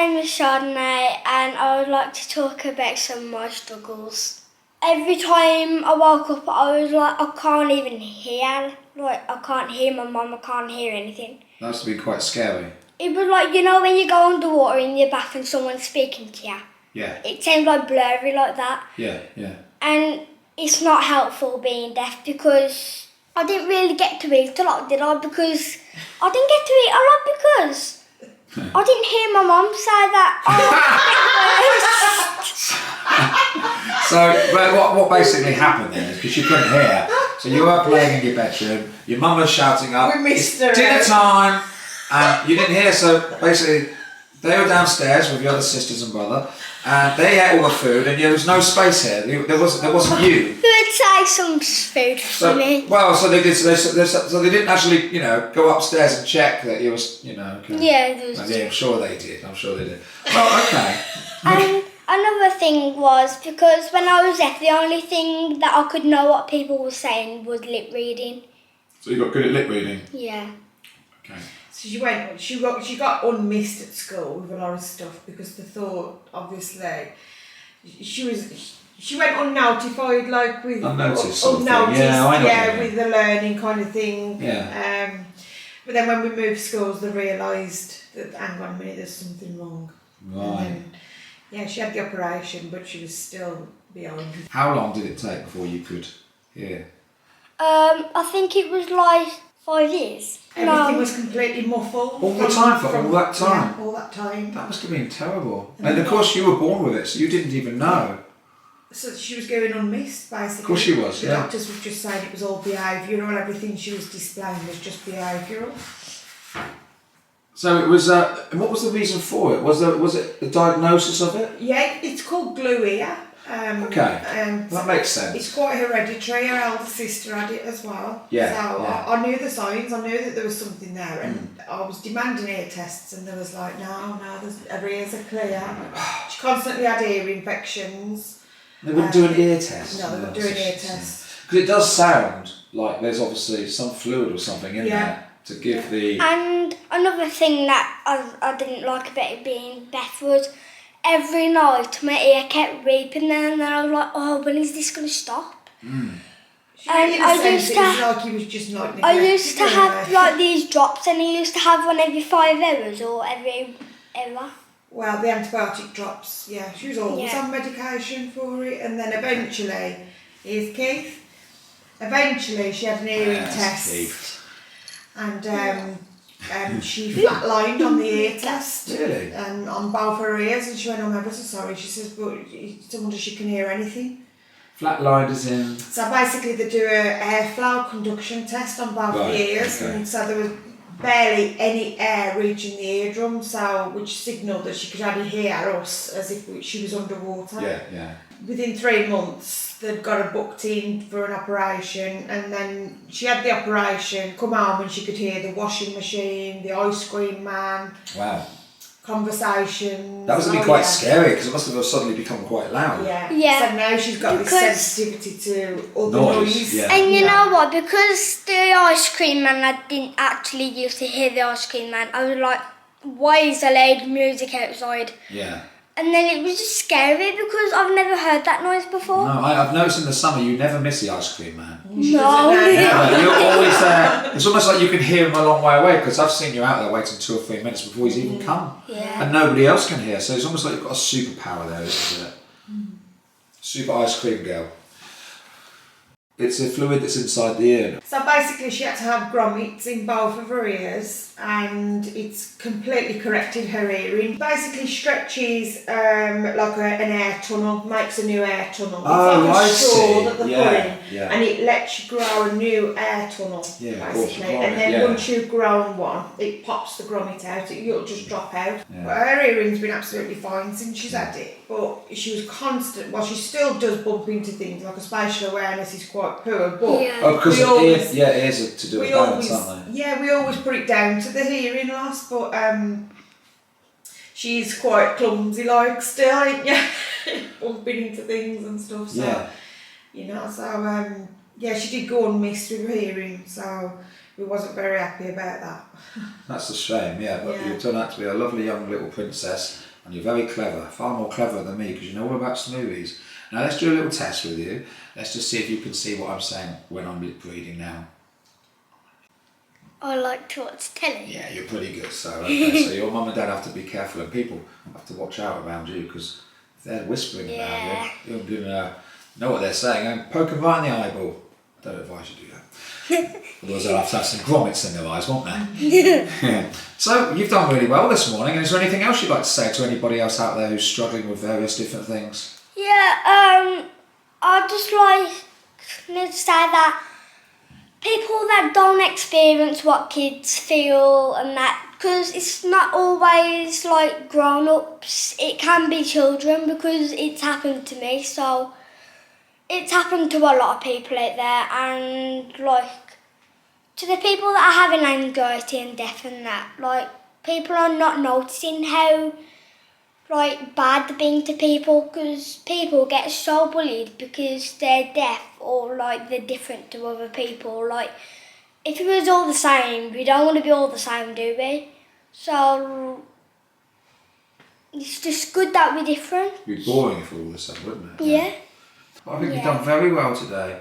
name is Chardonnay and I would like to talk about some of my struggles. Every time I woke up I was like, I can't even hear. Like, I can't hear my mum, I can't hear anything. That must have been quite scary. It was like, you know when you go underwater in your bath and someone's speaking to you? Yeah. It seemed like blurry like that. Yeah, yeah. And it's not helpful being deaf because I didn't really get to eat a lot, did I? Because I didn't get to eat a lot because I didn't hear my mum say that. So what basically happened then is because you couldn't hear, so you were playing in your bedroom, your mum was shouting up, We missed her. dinner time, and you didn't hear, so basically they were downstairs with your other sisters and brother, and they ate all the food, and there was no space here. There wasn't you. Who would say some food for me? Well, so they did. So they didn't actually, go upstairs and check that you was, Okay. Yeah, there was. Yeah, I'm sure they did. Well, okay. And another thing was because when I was deaf, the only thing that I could know what people were saying was lip reading. So you got good at lip reading. Yeah. Okay. So she got unmissed at school with a lot of stuff because they thought, obviously, she went unnotified, like with Unnoticed sort of thing. unnoticed, Yeah, I know what you mean. with the learning kind of thing. Yeah. But then when we moved schools, they realised that hang on a minute, there's something wrong. Right. And then, she had the operation, but she was still behind. How long did it take before you could hear? I think it was like 5 years. Everything was completely muffled. All the time for all that time? Yeah, all that time. That must have been terrible. And of course you were born with it, so you didn't even know. So she was going unmissed, basically. Of course she was, The yeah. doctors were just saying it was all behavioural, everything she was displaying was just behavioural. So it was, and what was the reason for it? Was it the diagnosis of it? Yeah, it's called glue ear. Okay, that makes sense. It's quite hereditary. Her elder sister had it as well. Yeah, So yeah. I knew the signs. I knew that there was something there, and I was demanding ear tests, and there was like, no, her ears are clear. She constantly had ear infections. They wouldn't do an ear test? No, they wouldn't do an ear test. Because it does sound like there's obviously some fluid or something in there to give the... And another thing that I didn't like about it being deaf was every night my ear kept weeping and then I was like, oh, when is this going to stop? In a sense, it was like he was just like I used to have like these drops and I used to have one every 5 hours or every hour. Well, the antibiotic drops, she was always on medication for it, and then eventually, here's Keith, eventually she had an hearing test, Keith. and she flatlined on the ear test, Really? and on both her ears, and she went, I'm ever so sorry, she says, but it's a wonder she can hear anything. Flatlined as in... So basically they do a airflow conduction test on both the ears, and so there was barely any air reaching the eardrum, which signalled that she could only hear us as if she was underwater. Yeah. Within 3 months, they'd got her booked in for an operation, and then she had the operation, come home and she could hear the washing machine, the ice cream man, Wow. conversations. That must have been quite scary because it must have suddenly become quite loud. Yeah. So now she's got this sensitivity to other noise. Yeah. And you know what, because the ice cream man, I didn't actually used to hear the ice cream man, I was like, why is there loud music outside? Yeah. And then it was just scary because I've never heard that noise before. No, I've noticed in the summer you never miss the ice cream man. No. You're always there. It's almost like you can hear him a long way away because I've seen you out there waiting 2 or 3 minutes before he's even come. Yeah. And nobody else can hear, so it's almost like you've got a superpower there, isn't it? Super ice cream girl. It's a fluid that's inside the ear. So basically she had to have grommets in both of her ears, and it's completely corrected her hearing. Basically stretches like an air tunnel, makes a new air tunnel. Oh, it's like I a straw see. that they Yeah, put in, yeah. and it lets you grow a new air tunnel, Yeah, of course, basically. you grow And it, then yeah. once you've grown one, it pops the grommet out, it'll just drop out. Yeah. But her hearing's been absolutely fine since she's had it, but she was constant, well she still does bump into things, like her spatial awareness is quite poor, but Oh, because we always- ears are to do with balance, aren't they? yeah, we always put it down to the hearing loss, but she's quite clumsy like still, ain't you? Bumping into things and stuff, so she did go unmissed with her hearing, so we wasn't very happy about that. That's a shame, but Yeah. you turned out to be a lovely young little princess and you're very clever, far more clever than me because you know all about smoothies. Now let's do a little test with you. Let's just see if you can see what I'm saying when I'm lip reading now. I like to watch telly. Yeah, you're pretty good. So, okay, so your mum and dad have to be careful, and people have to watch out around you because if they're whispering around you, you're going to know what they're saying and poke them right in the eyeball. I don't advise you do that. Otherwise, they'll have to have some grommets in their eyes, won't they? Yeah. So, you've done really well this morning. And is there anything else you'd like to say to anybody else out there who's struggling with various different things? Yeah, I'd just like to say that people that don't experience what kids feel and that, because it's not always like grown-ups, it can be children, because it's happened to me, so it's happened to a lot of people out there. And like, to the people that are having anxiety and death and that, like, people are not noticing how like bad they're being to people, because people get so bullied because they're deaf or like they're different to other people. Like, if it was all the same, we don't want to be all the same, do we? So it's just good that we're different. It'd be boring if we're all the same, wouldn't it? Yeah. But I think you've done very well today.